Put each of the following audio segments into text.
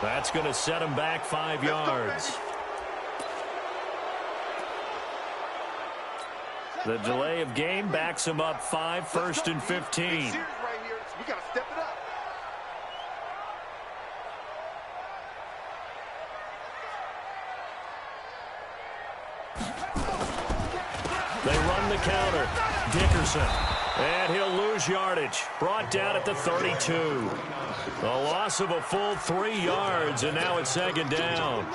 That's going to set him back 5 yards. The delay of game backs him up 5, 1st and 15. We got to step it up. They run the counter. Dickerson. And he'll lose yardage. Brought down at the 32. A loss of a full 3 yards, and now it's 2nd down.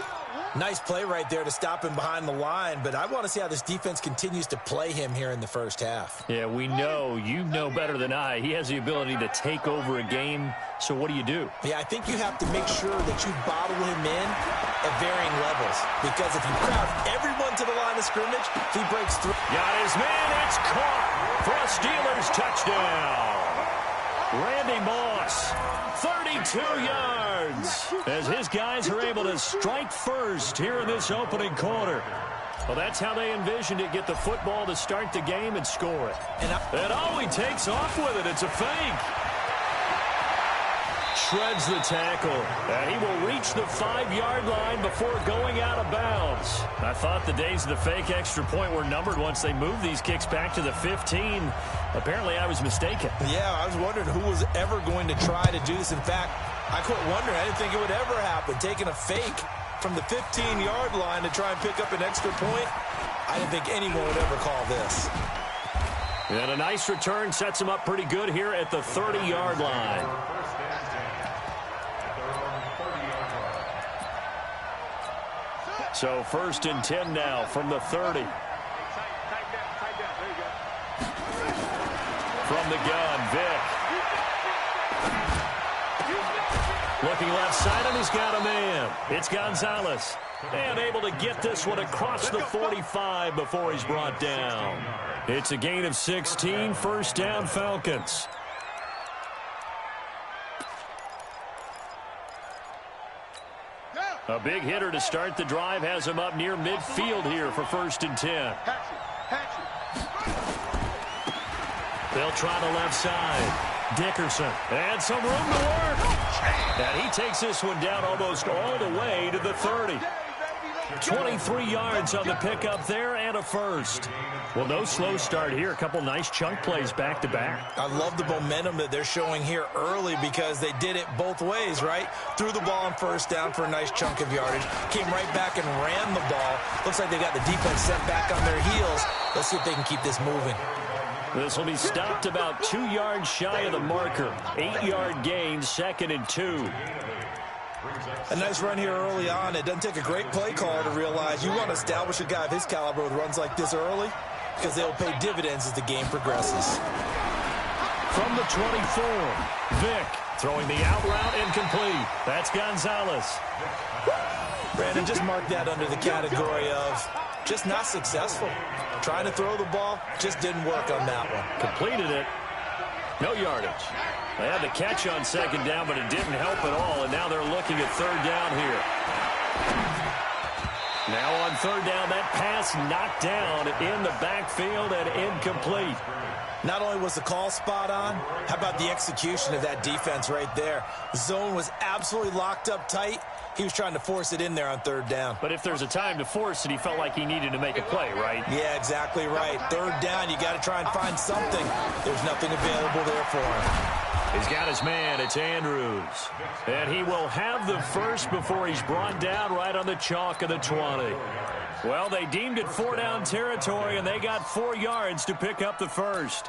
Nice play right there to stop him behind the line, but I want to see how this defense continues to play him here in the first half. Yeah, we know. You know better than I. He has the ability to take over a game, so what do you do? Yeah, I think you have to make sure that you bottle him in at varying levels, because if you crowd everyone to the line of scrimmage, if he breaks through. Got his man. It's caught for a Steelers touchdown. Randy Moss, 32 yards, as his guys are able to strike first here in this opening quarter. Well, that's how they envisioned it, get the football to start the game and score it. And oh, he takes off with it. It's a fake. Shreds the tackle, and he will reach the 5-yard line before going out of bounds. I thought the days of the fake extra point were numbered once they moved these kicks back to the 15. Apparently, I was mistaken. Yeah, I was wondering who was ever going to try to do this. In fact, I quit wondering. I didn't think it would ever happen. Taking a fake from the 15-yard line to try and pick up an extra point, I didn't think anyone would ever call this. And a nice return sets him up pretty good here at the 30-yard line. So 1st and 10 now from the 30. From the gun, Vick. Looking left side, and he's got a man. It's Gonzalez. And able to get this one across the 45 before he's brought down. It's a gain of 16, 1st down Falcons. A big hitter to start the drive has him up near midfield here for 1st and 10. They'll try the left side. Dickerson. And some room to work. And he takes this one down almost all the way to the 30. 23 yards on the pickup there and a first. Well, no slow start here. A couple nice chunk plays back-to-back. I love the momentum that they're showing here early because they did it both ways, right? Threw the ball on 1st down for a nice chunk of yardage. Came right back and ran the ball. Looks like they got the defense set back on their heels. Let's see if they can keep this moving. This will be stopped about 2 yards shy of the marker. 8-yard gain, 2nd and 2. A nice run here early on. It doesn't take a great play caller to realize you want to establish a guy of his caliber with runs like this early because they'll pay dividends as the game progresses. From the 24, Vick throwing the out route incomplete. That's Gonzalez. Brandon, just mark that under the category of just not successful. Trying to throw the ball, just didn't work on that one. Completed it. No yardage. They had the catch on 2nd down, but it didn't help at all, and now they're looking at 3rd down here. Now on 3rd down, that pass knocked down in the backfield and incomplete. Not only was the call spot on, how about the execution of that defense right there? The zone was absolutely locked up tight. He was trying to force it in there on 3rd down. But if there's a time to force it, he felt like he needed to make a play, right? Yeah, exactly right. 3rd down, you got to try and find something. There's nothing available there for him. He's got his man. It's Andrews. And he will have the first before he's brought down right on the chalk of the 20. Well, they deemed it 4-down territory, and they got 4 yards to pick up the first.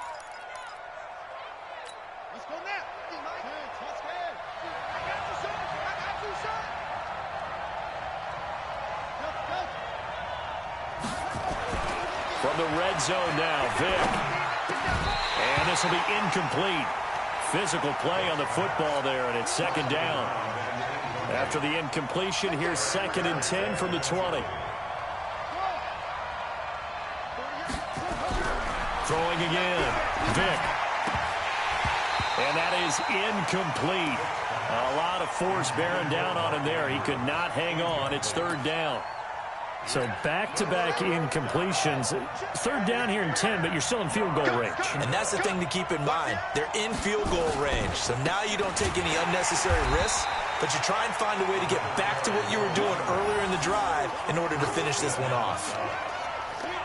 From the red zone now, Vick. And this will be incomplete. Physical play on the football there, and it's 2nd down. After the incompletion, here's 2nd and 10 from the 20. Throwing again, Vick. And that is incomplete. A lot of force bearing down on him there. He could not hang on. It's 3rd down. So back-to-back incompletions. 3rd down here in 10, but you're still in field goal range. And that's the thing to keep in mind. They're in field goal range. So now you don't take any unnecessary risks. but you try and find a way to get back to what you were doing earlier in the drive in order to finish this one off.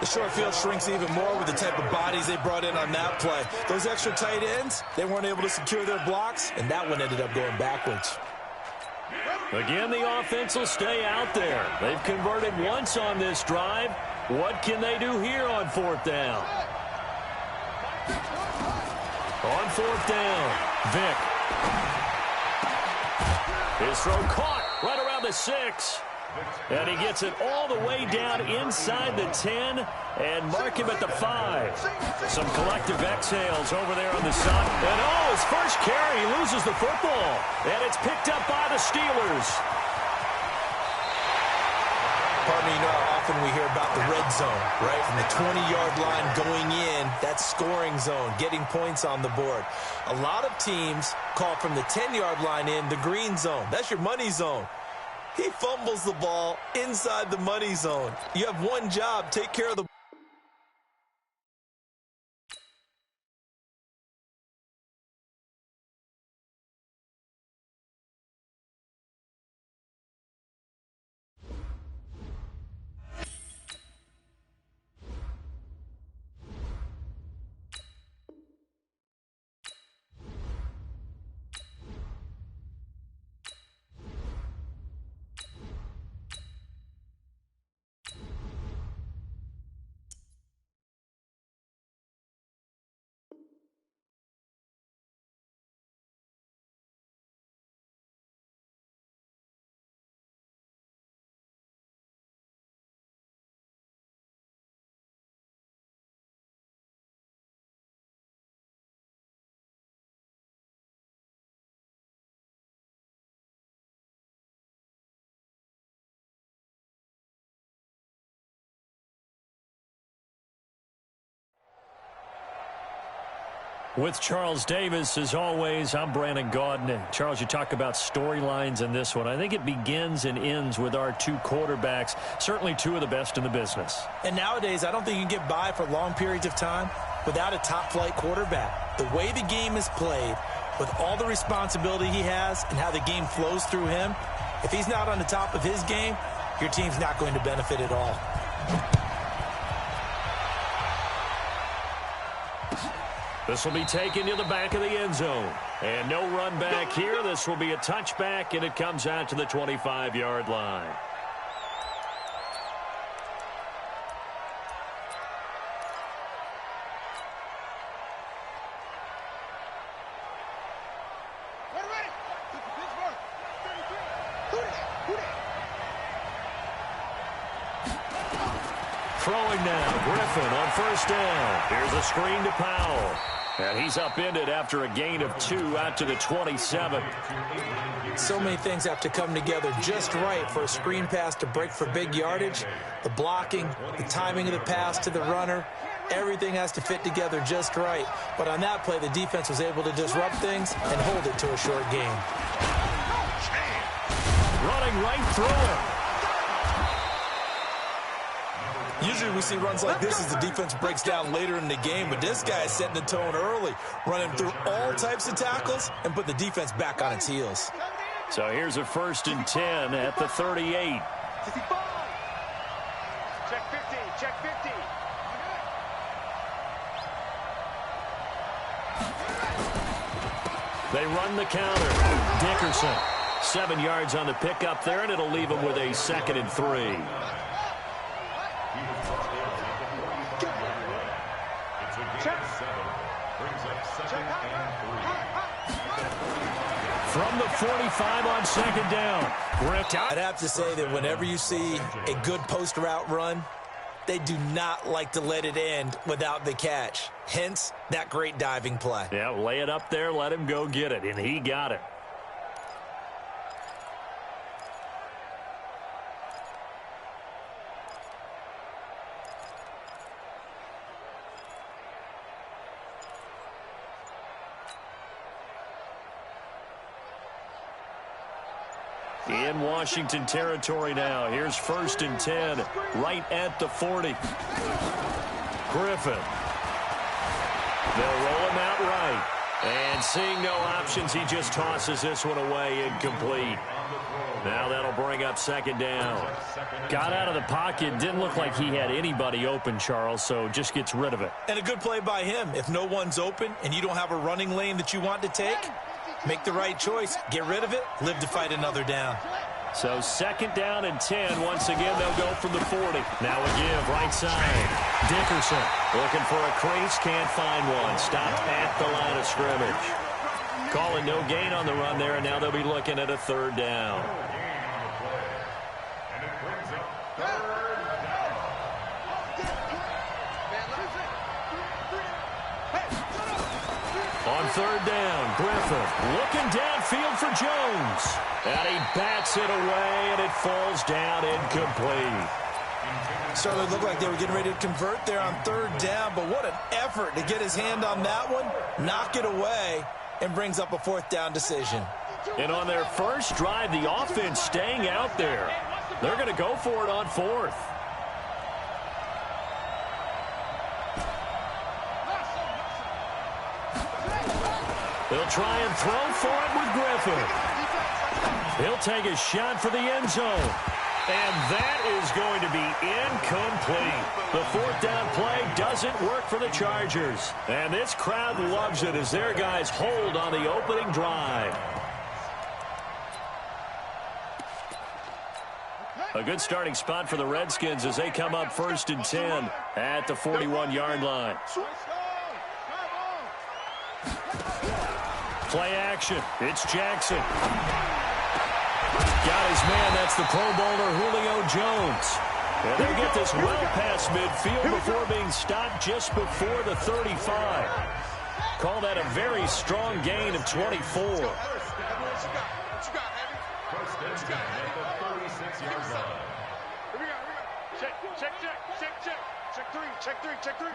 The short field shrinks even more with the type of bodies they brought in on that play. Those extra tight ends, they weren't able to secure their blocks, and that one ended up going backwards. Again, the offense will stay out there. They've converted once on this drive. What can they do here on 4th down? On 4th down, Vick. His throw caught right around the 6. And he gets it all the way down inside the 10 and mark him at the 5. Some collective exhales over there on the side. And his first carry, he loses the football. And it's picked up by the Steelers. Partner, you know how often we hear about the red zone, right? From the 20-yard line going in, that scoring zone, getting points on the board. A lot of teams call from the 10-yard line in the green zone. That's your money zone. He fumbles the ball inside the money zone. You have one job, take care of the With Charles Davis, as always, I'm Brandon Gaudin. Charles, you talk about storylines in this one. I think it begins and ends with our two quarterbacks, certainly two of the best in the business. And nowadays, I don't think you can get by for long periods of time without a top-flight quarterback. The way the game is played, with all the responsibility he has and how the game flows through him, if he's not on the top of his game, your team's not going to benefit at all. This will be taken to the back of the end zone. And no run back here. This will be a touchback, and it comes out to the 25-yard line. Throwing now, Griffin on first down. Here's a screen to Powell. And he's upended after a gain of 2 out to the 27. So many things have to come together just right for a screen pass to break for big yardage. The blocking, the timing of the pass to the runner, everything has to fit together just right. But on that play, the defense was able to disrupt things and hold it to a short gain. Running right through it. Usually we see runs like this as the defense breaks down later in the game, but this guy is setting the tone early, running through all types of tackles and put the defense back on its heels. So here's a 1st and 10 at the 38. Check 50, check 50. They run the counter. Dickerson, 7 yards on the pickup there, and it'll leave him with a 2nd and 3. From the 45 on 2nd down. I'd have to say that whenever you see a good post route run, they do not like to let it end without the catch. Hence, that great diving play. Yeah, lay it up there, let him go get it, and he got it. In Washington territory now. Here's 1st and 10, right at the 40. Griffin. They'll roll him out right. And seeing no options, he just tosses this one away, incomplete. Now that'll bring up second down. Got out of the pocket. Didn't look like he had anybody open, Charles, so just gets rid of it. And a good play by him. If no one's open and you don't have a running lane that you want to take, make the right choice. Get rid of it. Live to fight another down. So second down and 10. Once again, they'll go from the 40. Now a give, right side. Dickerson looking for a crease. Can't find one. Stopped at the line of scrimmage. Calling no gain on the run there, and now they'll be looking at a third down. On third down, Griffin looking downfield for Jones. And he bats it away, and it falls down incomplete. Started to look like they were getting ready to convert there on third down, but what an effort to get his hand on that one, knock it away, and brings up a fourth down decision. And on their first drive, the offense staying out there. They're going to go for it on fourth. They'll try and throw for it with Griffin. He'll take a shot for the end zone. And that is going to be incomplete. The fourth down play doesn't work for the Chargers. And this crowd loves it as their guys hold on the opening drive. A good starting spot for the Redskins as they come up first and 10 at the 41-yard line. Play action. It's Jackson. Got his man. That's the Pro Bowler Julio Jones. And they'll get this well past midfield before being stopped just before the 35. Call that a very strong gain of 24. Check three.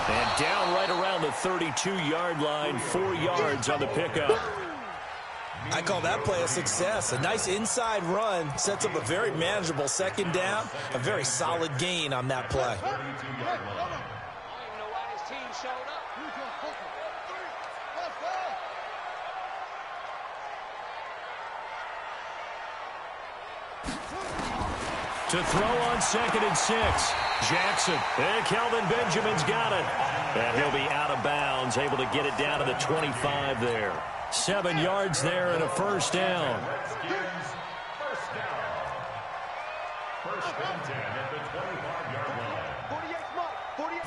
And down right around the 32-yard line, 4 yards on the pickup. I call that play a success. A nice inside run sets up a very manageable second down, a very solid gain on that play. To throw on second and 6. Jackson. And Kelvin Benjamin's got it. And he'll be out of bounds, able to get it down to the 25 there. 7 yards there and a first down. First and 10 at the 25-yard line. 48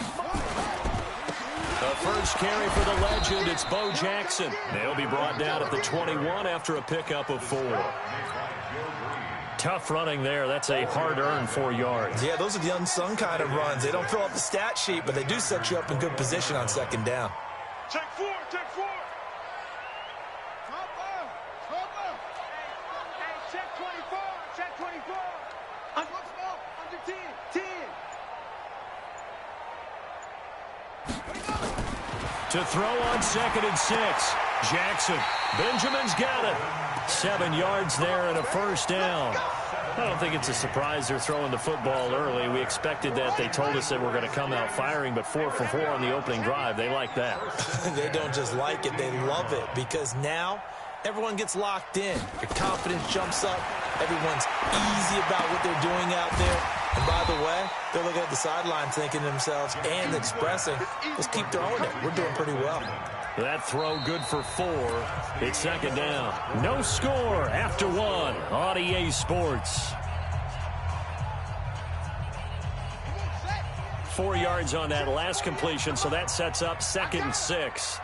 The first carry for the legend, it's Bo Jackson. They'll be brought down at the 21 after a pickup of 4. Tough running there. That's a hard-earned 4 yards. Yeah, those are the unsung kind of runs. They don't fill up the stat sheet, but they do set you up in good position on second down. Check 4. Hey, check 24. Check 24. Under 10. To throw on second and 6. Jackson. Benjamin's got it. 7 yards there and a first down. I don't think it's a surprise they're throwing the football early. We expected that. They told us that we're going to come out firing, but 4 for 4 on the opening drive. They like that. They don't just like it, they love it, because now everyone gets locked in. Your confidence jumps up. Everyone's easy about what they're doing out there. And by the way, they're looking at the sideline thinking to themselves and expressing, let's keep throwing it. We're doing pretty well. That throw good for 4. It's second down. No score after 1 on EA Sports. 4 yards on that last completion, so that sets up second and 6.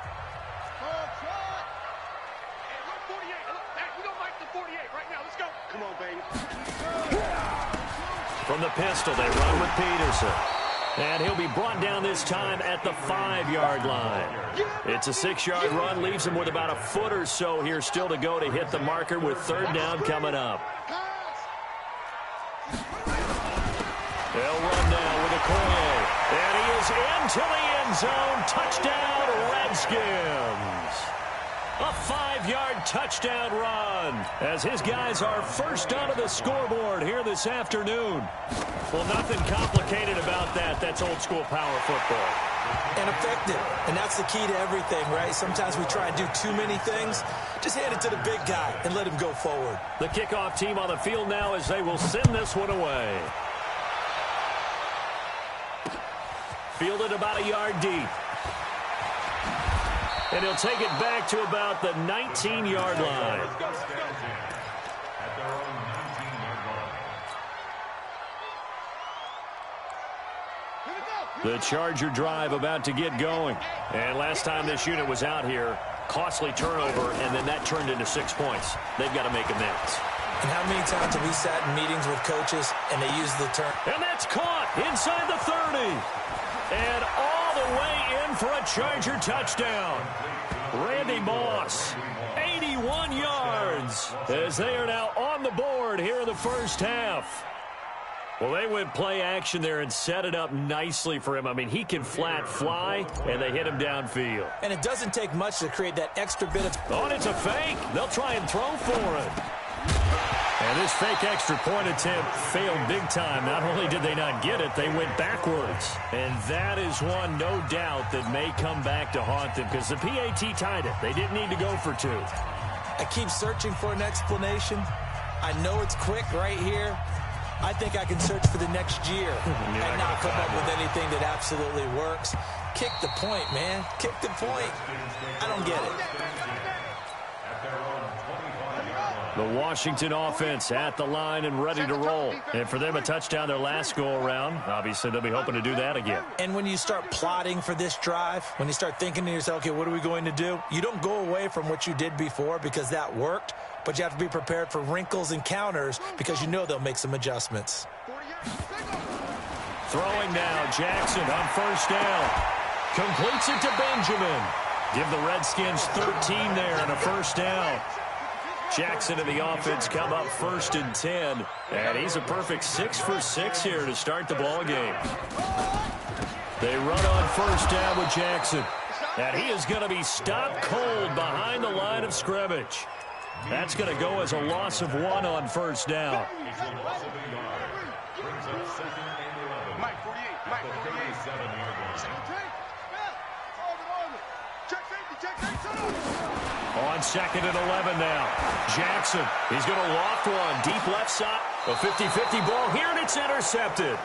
From the pistol, they run with Peterson. And he'll be brought down this time at the 5-yard line. It's a 6-yard run, leaves him with about a foot or so here still to go to hit the marker with third down coming up. They'll run now with Okoye. And he is into the end zone. Touchdown, Redskins. A 5-yard touchdown run as his guys are first onto the scoreboard here this afternoon. Well, nothing complicated about that. That's old-school power football. And effective. And that's the key to everything, right? Sometimes we try and do too many things. Just hand it to the big guy and let him go forward. The kickoff team on the field now as they will send this one away. Fielded about a yard deep. And he'll take it back to about the 19-yard line. The Charger drive about to get going. And last time this unit was out here, costly turnover, and then that turned into 6 points. They've got to make amends. And how many times have we sat in meetings with coaches and they use the term? And that's caught inside the 30. And all the way in for a Charger touchdown. Randy Moss, 81 yards, as they are now on the board here in the first half. Well, they went play action there and set it up nicely for him. I mean, he can flat fly, and they hit him downfield. And it doesn't take much to create that extra bit of... Oh, and it's a fake. They'll try and throw for it. And this fake extra point attempt failed big time. Not only did they not get it, they went backwards. And that is one, no doubt, that may come back to haunt them because the PAT tied it. They didn't need to go for 2. I keep searching for an explanation. I know it's quick right here. I think I can search for the next year and not come up with anything that absolutely works. Kick the point, man. Kick the point. I don't get it. The Washington offense at the line and ready to roll. And for them, a touchdown their last go-around. Obviously, they'll be hoping to do that again. And when you start plotting for this drive, when you start thinking to yourself, okay, what are we going to do? You don't go away from what you did before because that worked, but you have to be prepared for wrinkles and counters because you know they'll make some adjustments. Throwing now, Jackson on first down. Completes it to Benjamin. Give the Redskins 13 there and a first down. Jackson and the offense come up 1st and 10. And he's a perfect 6 for 6 here to start the ball game. They run on first down with Jackson. And he is going to be stopped cold behind the line of scrimmage. That's going to go as a loss of 1 on first down. Mike 48. On 2nd and 11 now. Jackson, he's going to loft one. Deep left side. A 50-50 ball here, and it's intercepted.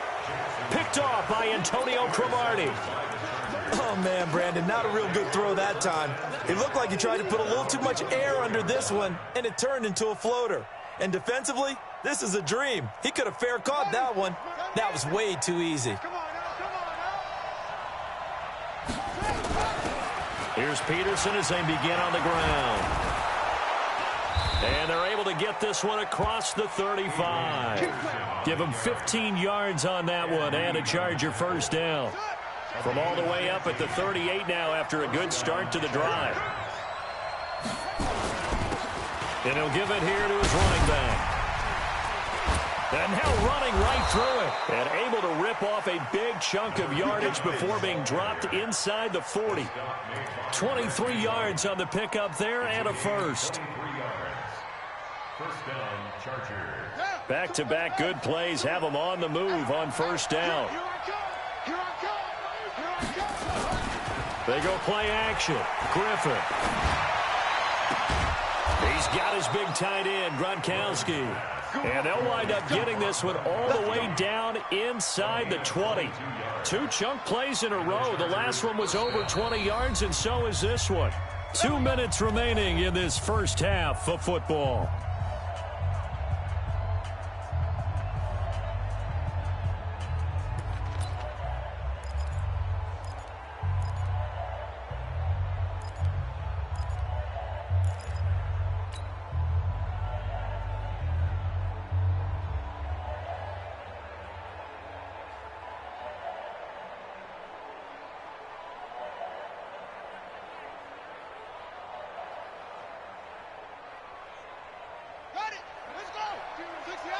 Picked off by Antonio Cromartie. Oh, man, Brandon, not a real good throw that time. It looked like he tried to put a little too much air under this one, and it turned into a floater. And defensively, this is a dream. He could have fair caught that one. That was way too easy. Here's Peterson as they begin on the ground. And they're able to get this one across the 35. Give them 15 yards on that one and a Charger first down. From all the way up at the 38 now after a good start to the drive. And he'll give it here to his running back. And now running right through it. And able to rip off a big chunk of yardage before being dropped inside the 40. 23 yards on the pickup there and a first. Back-to-back good plays have them on the move on first down. They go play action. Griffin. He's got his big tight end, Gronkowski. And they'll wind up getting this one all the way down inside the 20. 2 chunk plays in a row. The last one was over 20 yards, and so is this one. 2 minutes remaining in this first half of football.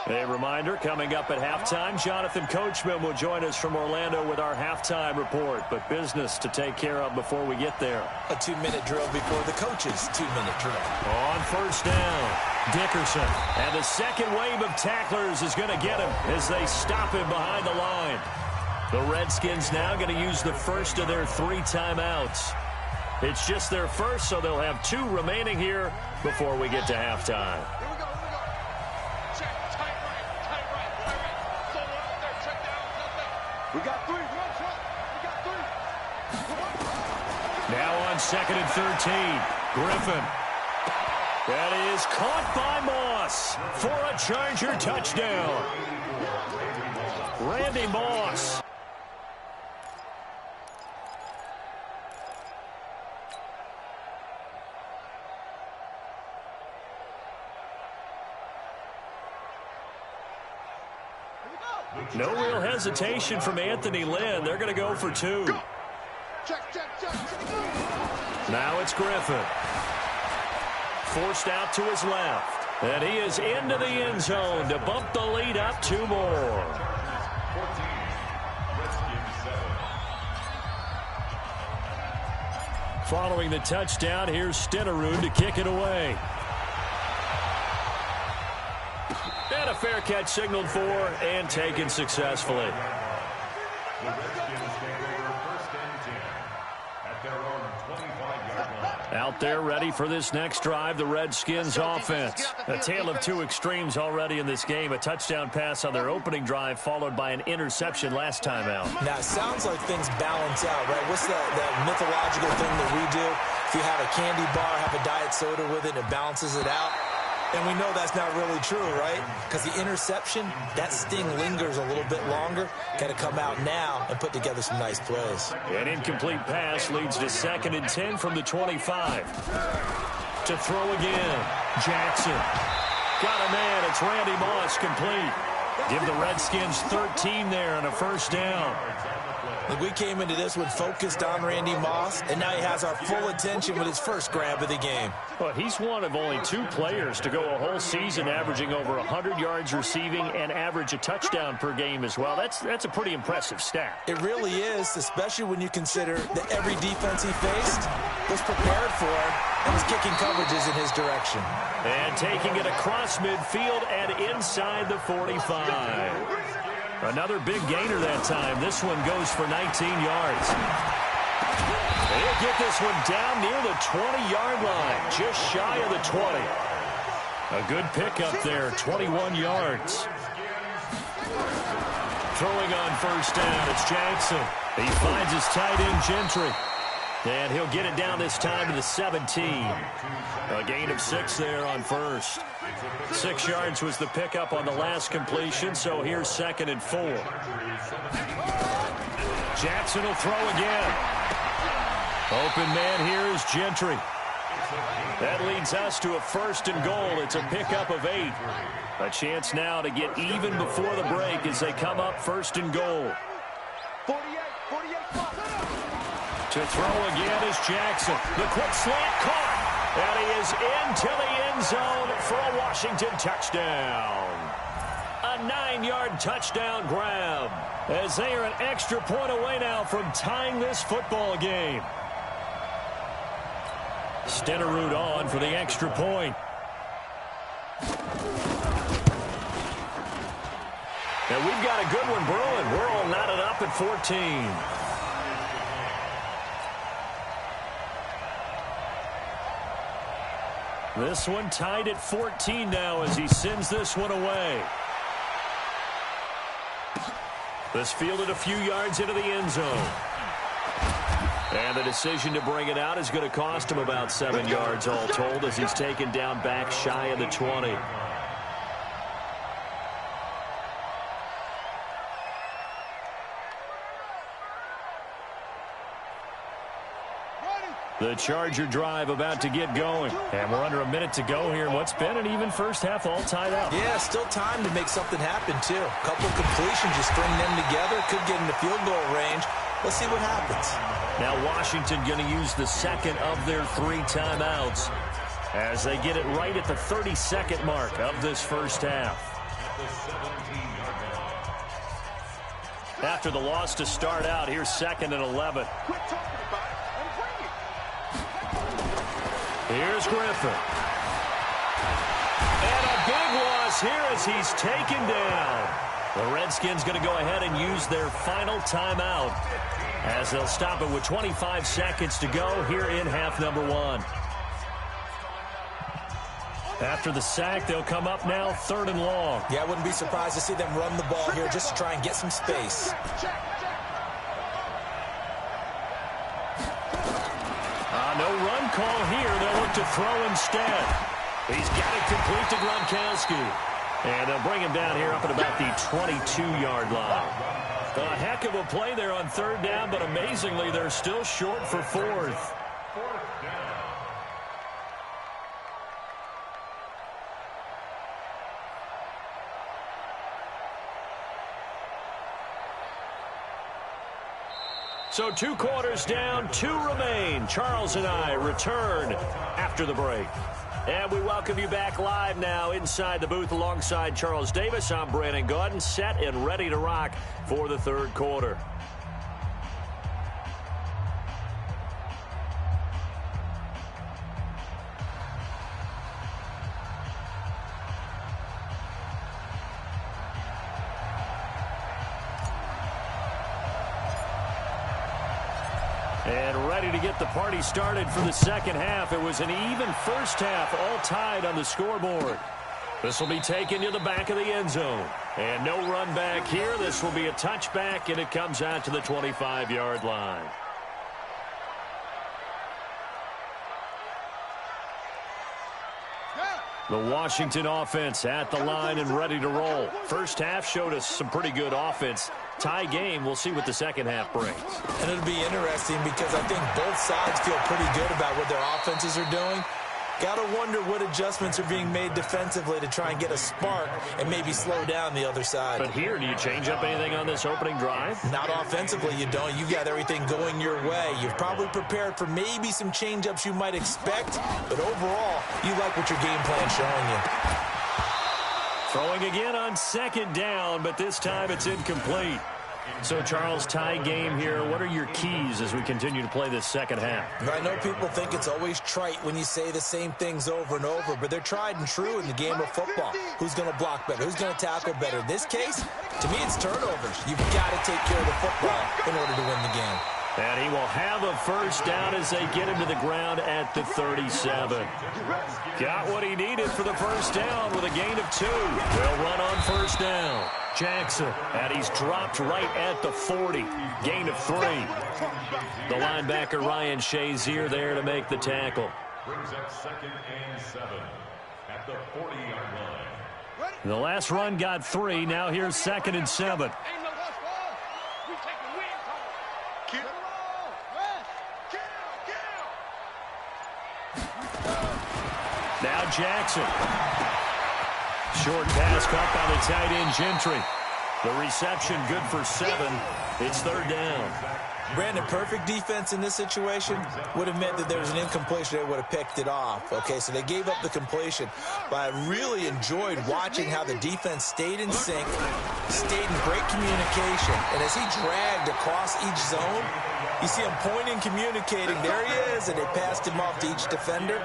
A reminder, coming up at halftime, Jonathan Coachman will join us from Orlando with our halftime report. But business to take care of before we get there. A 2-minute drill before the coach's 2-minute drill. On first down, Dickerson. And the second wave of tacklers is going to get him as they stop him behind the line. The Redskins now going to use the first of their 3 timeouts. It's just their first, so they'll have 2 remaining here before we get to halftime. We got 3. We got 3. Now on 2nd and 13, Griffin. That is caught by Moss for a Charger touchdown. Randy Moss. No real hesitation from Anthony Lynn. They're going to go for 2. Check. Now it's Griffin. Forced out to his left. And he is into the end zone to bump the lead up 2 more. Following the touchdown, here's Stenerud to kick it away. And a fair catch signaled for and taken successfully. Out there ready for this next drive, the Redskins offense. A tale of 2 extremes already in this game. A touchdown pass on their opening drive followed by an interception last time out. Now, it sounds like things balance out, right? What's that mythological thing that we do? If you have a candy bar, have a diet soda with it, and it balances it out. And we know that's not really true, right? Because the interception, that sting lingers a little bit longer. Got to come out now and put together some nice plays. An incomplete pass leads to 2nd and 10 from the 25. To throw again. Jackson. Got a man. It's Randy Moss complete. Give the Redskins 13 there and a first down. We came into this one focused on Randy Moss, and now he has our full attention with his first grab of the game. Well, he's one of only 2 players to go a whole season averaging over 100 yards receiving and average a touchdown per game as well. That's a pretty impressive stat. It really is, especially when you consider that every defense he faced was prepared for him and was kicking coverages in his direction. And taking it across midfield and inside the 45. Another big gainer that time. This one goes for 19 yards. He'll get this one down near the 20-yard line, just shy of the 20. A good pickup there, 21 yards. Throwing on first down, it's Jackson. He finds his tight end, Gentry. And he'll get it down this time to the 17. A gain of 6 there on first. 6 yards was the pickup on the last completion, so here's 2nd and 4. Jackson will throw again. Open man here is Gentry. That leads us to a 1st and goal. It's a pickup of 8. A chance now to get even before the break as they come up 1st and goal. 48. To throw again is Jackson. The quick slant caught. And he is into the end zone for a Washington touchdown. A 9-yard touchdown grab as they are an extra point away now from tying this football game. Stenerud on for the extra point. And we've got a good one brewing. We're all knotted up at 14. This one tied at 14 now as he sends this one away. This fielded a few yards into the end zone. And the decision to bring it out is going to cost him about 7 yards all told as he's taken down back shy of the 20. The Charger drive about to get going. And we're under a minute to go here in what's been an even first half all tied up. Yeah, still time to make something happen, too. A couple completions, you string them together, could get into field goal range. Let's see what happens. Now Washington going to use the 2nd of their 3 timeouts as they get it right at the 32nd mark of this first half. After the loss to start out, here's 2nd and 11. Quit talking about it and bring it. Here's Griffin. And a big loss here as he's taken down. The Redskins going to go ahead and use their final timeout as they'll stop it with 25 seconds to go here in half number 1. After the sack, they'll come up now 3rd and long. Yeah, I wouldn't be surprised to see them run the ball here just to try and get some space. No run call here. They'll look to throw instead. He's got it complete to Gronkowski. And they'll bring him down here up at about the 22-yard line. A heck of a play there on 3rd down, but amazingly, they're still short for 4th. So 2 quarters down, 2 remain. Charles and I return after the break. And we welcome you back live now inside the booth alongside Charles Davis. I'm Brandon Gaudin, set and ready to rock for the 3rd quarter. And ready to get the party started for the 2nd half. It was an even first half, all tied on the scoreboard. This will be taken to the back of the end zone. And no run back here. This will be a touchback, and it comes out to the 25-yard line. The Washington offense at the line and ready to roll. First half showed us some pretty good offense. Tie game. We'll see what the 2nd half brings. And it'll be interesting because I think both sides feel pretty good about what their offenses are doing. Got to wonder what adjustments are being made defensively to try and get a spark and maybe slow down the other side. But here, do you change up anything on this opening drive? Not offensively, you don't. You've got everything going your way. You've probably prepared for maybe some change-ups you might expect, but overall, you like what your game plan's showing you. Throwing again on 2nd down, but this time it's incomplete. So, Charles, tie game here. What are your keys as we continue to play this 2nd half? I know people think it's always trite when you say the same things over and over, but they're tried and true in the game of football. Who's going to block better? Who's going to tackle better? In this case, to me, it's turnovers. You've got to take care of the football in order to win the game. And he will have a first down as they get him to the ground at the 37. Got what he needed for the first down with a gain of 2. They'll run on first down. Jackson, and he's dropped right at the 40. Gain of 3. The linebacker Ryan Shazier there to make the tackle. Brings up 2nd and 7 at the 40-yard line. The last run got 3. Now here's 2nd and 7. Now Jackson. Short pass caught by the tight end Gentry. The reception good for 7. It's 3rd down. Brandon, perfect defense in this situation would have meant that there was an incompletion. They would have picked it off. Okay, so they gave up the completion. But I really enjoyed watching how the defense stayed in sync, stayed in great communication. And as he dragged across each zone, you see him pointing, communicating. There he is, and they passed him off to each defender.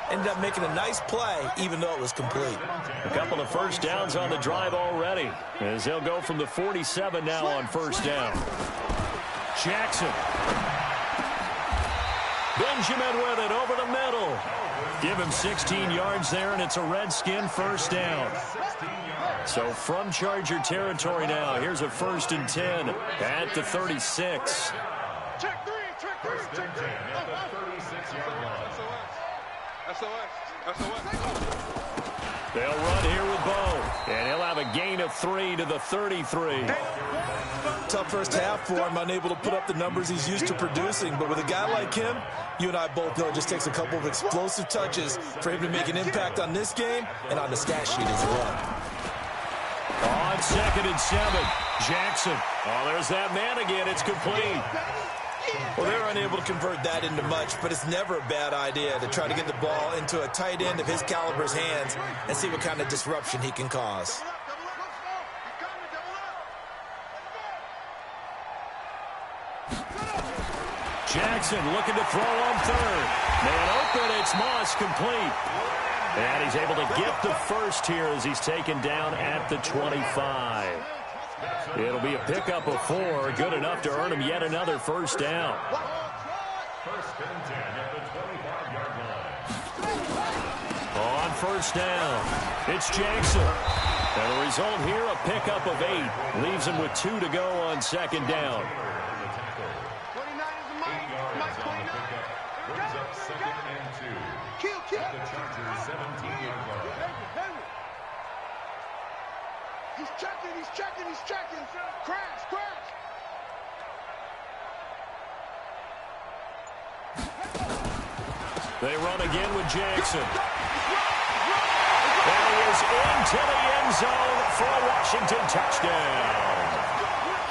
Ended up making a nice play, even though it was complete. A couple of first downs on the drive already, as they'll go from the 47 now on first down. Jackson. Benjamin with it over the middle. Give him 16 yards there, and it's a Redskin first down. So from Charger territory now, here's a 1st and 10 at the 36. Check 3, check 3, check 3. At the 36-yard line. They'll run here with Bo, and he'll have a gain of 3 to the 33. Tough first half for him, unable to put up the numbers he's used to producing. But with a guy like him, you and I both know it just takes a couple of explosive touches for him to make an impact on this game and on the stat sheet as well. On 2nd and 7, Jackson. Oh, there's that man again. It's complete. Well, they're unable to convert that into much, but it's never a bad idea to try to get the ball into a tight end of his caliber's hands and see what kind of disruption he can cause. Jackson looking to throw on third. Man open, it's Moss, complete. And he's able to get the first here as he's taken down at the 25. It'll be a pickup of 4, good enough to earn him yet another first down. First and 10 at the 25-yard line. On first down, it's Jackson. And the result here, a pickup of 8. Leaves him with 2 to go on second down. 29 is the mic. 8 yards Mike, on the 29. pickup. Brings up second and 2. Kill. At the Chargers' 17-yard line. He's checking. Crash. They run again with Jackson. And he is into the end zone for a Washington touchdown.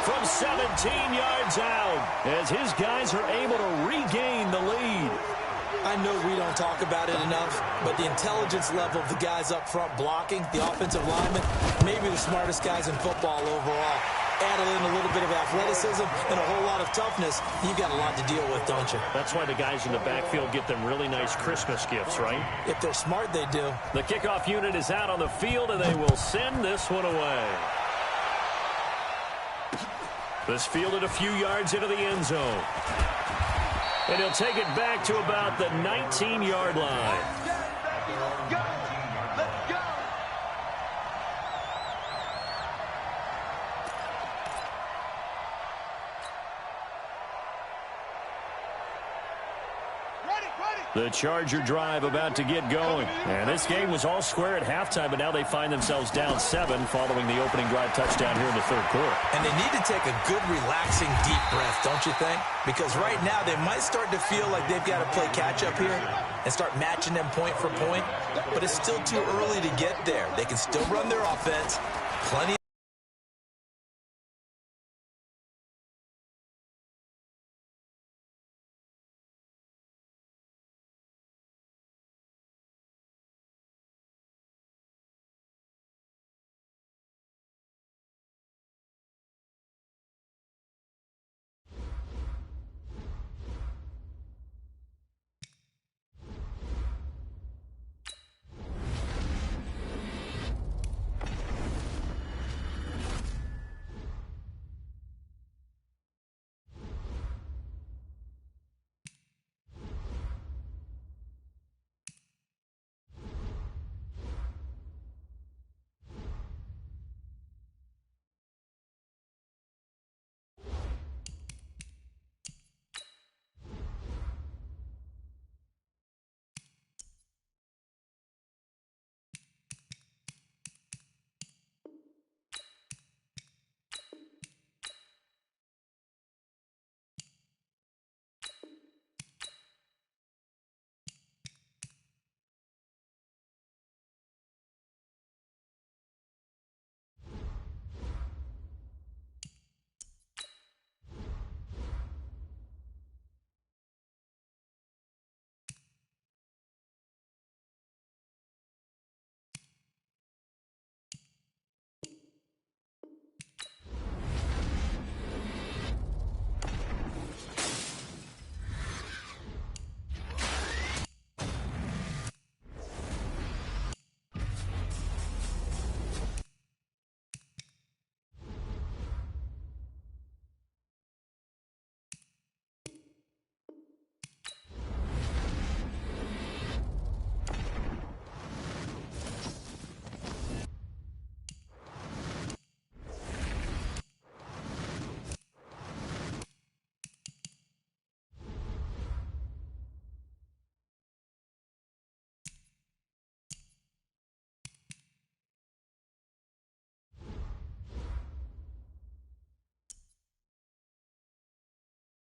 From 17 yards out, as his guys are able to regain the lead. I know we don't talk about it enough, but the intelligence level of the guys up front blocking, the offensive linemen, maybe the smartest guys in football overall. Add in a little bit of athleticism and a whole lot of toughness, you've got a lot to deal with, don't you? That's why the guys in the backfield get them really nice Christmas gifts, right? If they're smart, they do. The kickoff unit is out on the field, and they will send this one away. This fielded a few yards into the end zone. And he'll take it back to about the 19-yard line. Let's go. The Charger drive about to get going. And this game was all square at halftime, but now they find themselves down 7 following the opening drive touchdown here in the third quarter. And they need to take a good, relaxing, deep breath, don't you think? Because right now they might start to feel like they've got to play catch-up here and start matching them point for point. But it's still too early to get there. They can still run their offense. Plenty